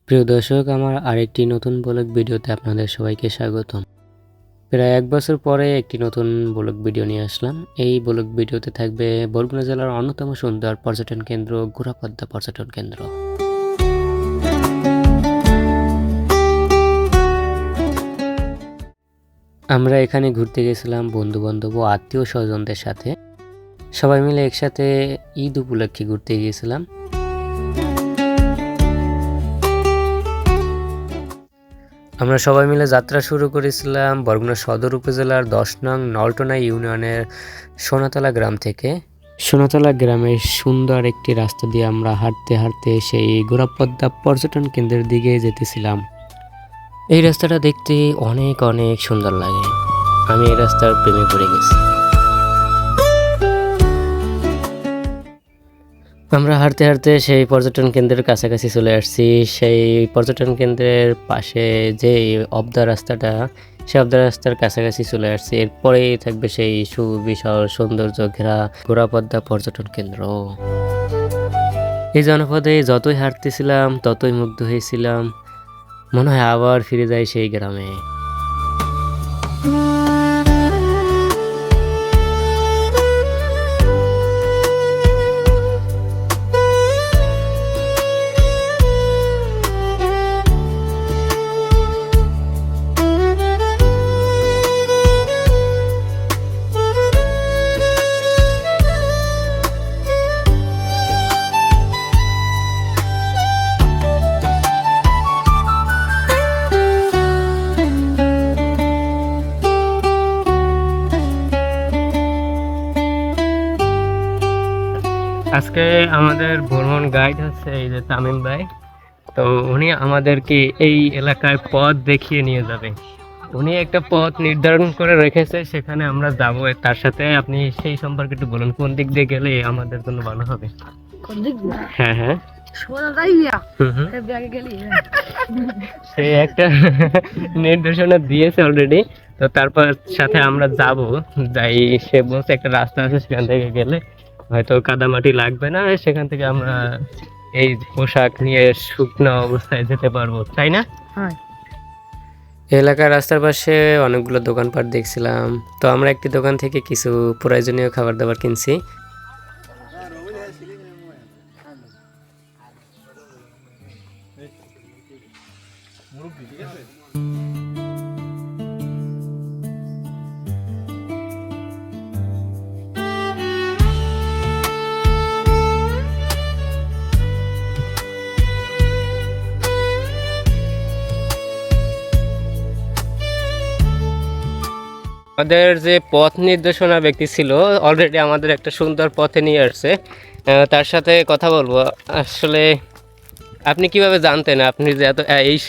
প্রিয় দর্শক, আমার আরেকটি নতুন ব্লগ ভিডিওতে আপনাদের সবাইকে স্বাগতম। প্রায় 1 বছর পরে একটি নতুন ব্লগ ভিডিও নিয়ে আসলাম। এই ব্লগ ভিডিওতে থাকবে বরগুনা জেলার অন্যতম সুন্দর পর্যটন কেন্দ্র গোড়াপদ্মা পর্যটন কেন্দ্র। আমরা এখানে ঘুরতে গেছিলাম বন্ধু বান্ধব ও আত্মীয় স্বজনদের সাথে। সবাই মিলে একসাথে ঈদ উপলক্ষে ঘুরতে গিয়েছিলাম। আমরা সবাই মিলে যাত্রা শুরু করেছিলাম বরগুনা সদর উপজেলার 10 নং নলটনা ইউনিয়নের সোনাতলা গ্রাম থেকে। সোনাতলা গ্রামের সুন্দর একটি রাস্তা দিয়ে আমরা হাঁটতে হাঁটতে সেই গোড়াপদ্মা পর্যটন কেন্দ্রের দিকে যেতেছিলাম। এই রাস্তাটা দেখতে অনেক অনেক সুন্দর লাগে। আমি এই রাস্তার প্রেমে পড়ে গেছি। আমরা হাঁটতে হাঁটতে সেই পর্যটন কেন্দ্রের কাছাকাছি চলে আসছি। সেই পর্যটন কেন্দ্রের পাশে যে অবদা রাস্তাটা, সেই অবদা রাস্তার কাছাকাছি চলে আসছি। এরপরেই থাকবে সেই সুবিশাল সৌন্দর্য ঘেরা গোড়াপদ্মা পর্যটন কেন্দ্র। এই জনপদে যতই হাঁটতেছিলাম ততই মুগ্ধ হয়েছিলাম। মনে হয় আবার ফিরে যাই সেই গ্রামে। আজকে আমাদের ভ্রমণ গাইড হচ্ছে এই যে তামিম ভাই। তো উনি আমাদেরকে এই এলাকায় পথ দেখিয়ে নিয়ে যাবে। উনি একটা পথ নির্ধারণ করে রেখেছে, সেখানে আমরা যাব। তার সাথে আপনি সেই সম্পর্কে একটু বলুন, কোন দিক দিয়ে গেলে আমাদের জন্য ভালো হবে? হ্যাঁ হ্যাঁ, সে একটা নির্দেশনা দিয়েছে অলরেডি। তো তারপর সাথে আমরা যাই, সে বলছে একটা রাস্তা আছে, সেখান থেকে গেলে হয়তো কাদামাটি লাগবে না, সেখান থেকে আমরা এই পোশাক নিয়ে শুকনো অবস্থায় যেতে পারবো, তাই না? এলাকার রাস্তার পাশে অনেকগুলো দোকানপাট দেখছিলাম। তো আমরা একটি দোকান থেকে কিছু প্রয়োজনীয় খাবার দাবার কিনছি। আমাদের যে পথ নির্দেশনা ব্যক্তি ছিল অলরেডি আমাদের একটা সুন্দর পথে নিয়ে আসছে। তার সাথে কথা বলবো। আসলে আপনি কিভাবে জানতেন, আপনি যে এত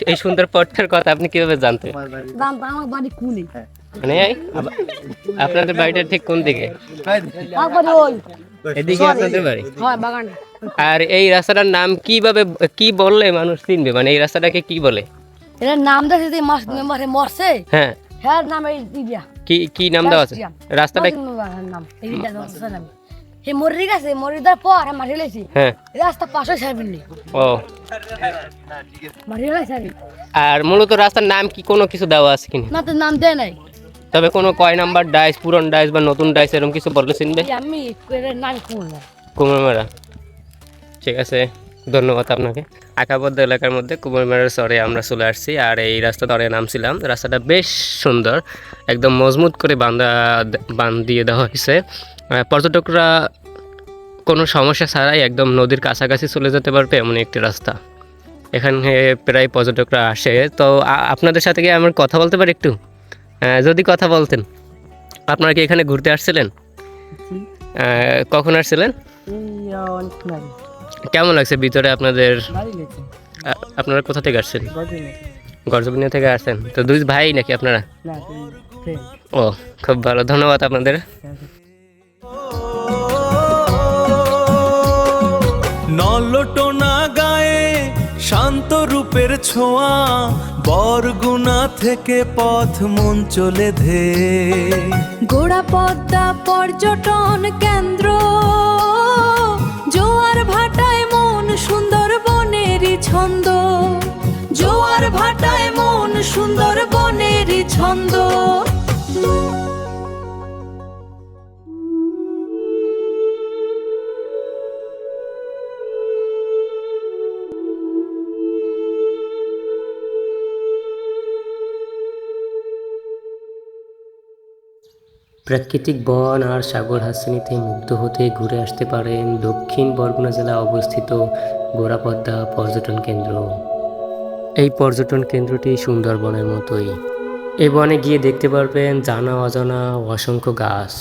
এই সুন্দর পথের কথা আপনি কিভাবে জানতেন? মানে আপনাদের বাড়িটা ঠিক কোন দিকে? এদিকে আপনাদের বাড়ি। আর এই রাস্তাটার নাম কিভাবে, কি বললে মানুষ চিনবে? মানে এই রাস্তাটাকে কি বলে? এর নাম দিয়েছে মরছে। হ্যাঁ, হ্যাঁ, নাম এই দিবিয়া। কি নাম দেওয়া আছে রাস্তাটা? নাম এই নাম হে মরি গেছে, মরিদার পর মারি লাইছি। হ্যাঁ, রাস্তা পাশে ছাড়বেননি। ও মারি লাইছি। আর মূলত রাস্তার নাম কি কোনো কিছু দেওয়া আছে কিনা? না, তো নাম দেয় নাই। তবে কোনো কয় নাম্বার ডাইস, পুরন ডাইস বা নতুন ডাইস এরকম কিছু বললে চিনবে? আমি এর নাম কুমড়া। কুমড়মারা, ঠিক আছে, ধন্যবাদ আপনাকে। আঁকাবদ্ধ এলাকার মধ্যে কুমড়মারার চরে আমরা চলে আসছি। আর এই রাস্তা ধরে নামছিলাম। রাস্তাটা বেশ সুন্দর, একদম মজবুত করে বাঁধ দিয়ে দেওয়া হয়েছে। পর্যটকরা কোনো সমস্যা ছাড়াই একদম নদীর কাছাকাছি চলে যেতে পারবে এমন একটি রাস্তা। এখানে প্রায় পর্যটকরা আসে। তো আপনাদের সাথে কি আমার কথা বলতে পারি একটু? যদি কথা বলতেন। আপনারা কি এখানে ঘুরতে আসছিলেন? কখন আসছিলেন? কেমন লাগছে ভিতরে আপনাদের? আপনারা কোথা থেকে আসছেন? গর্জবিনিয়া থেকে আসছেন। তো দুই ভাই নাকি আপনারা? ও, খুব ভালো, ধন্যবাদ আপনাদের। নলটনা গায়ে শান্ত রূপের ছোঁয়া, বরগুনা থেকে পথ মন চলে ধে। গোড়াপদ্মা পর্যটন কেন্দ্র, জোয়ার ভাটায় মন সুন্দরবনেরই ছন্দ। কাটায় মন সুন্দর বনেরই ছন্দ। প্রাকৃতিক বন আর সাগর হাসিনিতে মুগ্ধ হতে ঘুরে আসতে পারেন দক্ষিণ বরগুনা জেলা অবস্থিত গোড়াপদ্মা পর্যটন কেন্দ্র। এই পর্যটন কেন্দ্রটি সুন্দরবনের মতোই। এই বনে গিয়ে দেখতে পারবেন জানা অজানা অসংখ্য গাছ।